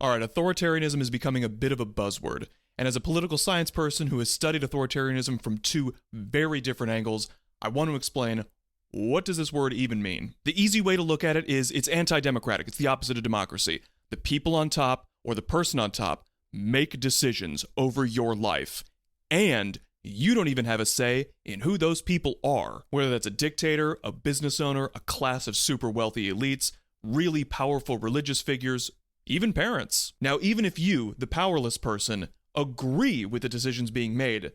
Alright, authoritarianism is becoming a bit of a buzzword, and as a political science person who has studied authoritarianism from two very different angles, I want to explain, what does this word even mean? The easy way to look at it is it's anti-democratic, it's the opposite of democracy. The people on top, or the person on top, make decisions over your life, and you don't even have a say in who those people are, whether that's a dictator, a business owner, a class of super wealthy elites, really powerful religious figures, even parents. Now, even if you, the powerless person, agree with the decisions being made,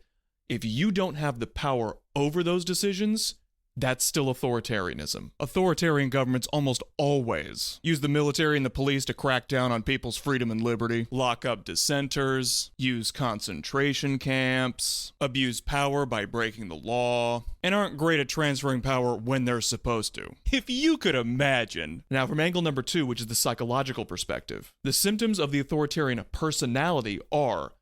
if you don't have the power over those decisions, that's still authoritarianism. Authoritarian governments almost always use the military and the police to crack down on people's freedom and liberty, lock up dissenters, use concentration camps, abuse power by breaking the law, and aren't great at transferring power when they're supposed to. If you could imagine. Now, from angle number 2, which is the psychological perspective, the symptoms of the authoritarian personality are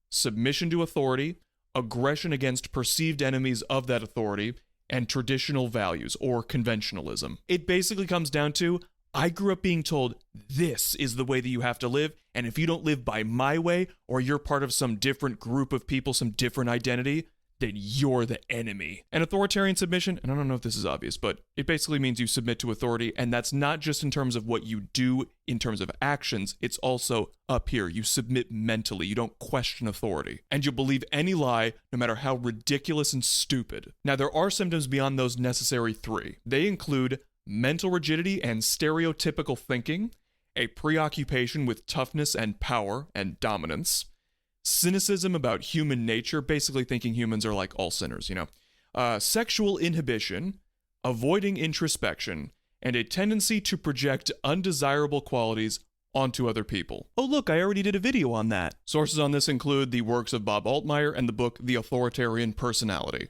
submission to authority, aggression against perceived enemies of that authority, and traditional values, or conventionalism. It basically comes down to, I grew up being told, this is the way that you have to live, and if you don't live by my way, or you're part of some different group of people, some different identity, then you're the enemy. And authoritarian submission, and I don't know if this is obvious, but it basically means you submit to authority, and that's not just in terms of what you do in terms of actions, it's also up here. You submit mentally, you don't question authority. And you'll believe any lie, no matter how ridiculous and stupid. Now, there are symptoms beyond those necessary 3. They include mental rigidity and stereotypical thinking, a preoccupation with toughness and power and dominance, cynicism about human nature, basically thinking humans are like all sinners, sexual inhibition, avoiding introspection, and a tendency to project undesirable qualities onto other people. Oh look, I already did a video on that. Sources on this include the works of Bob Altmaier and the book The Authoritarian Personality.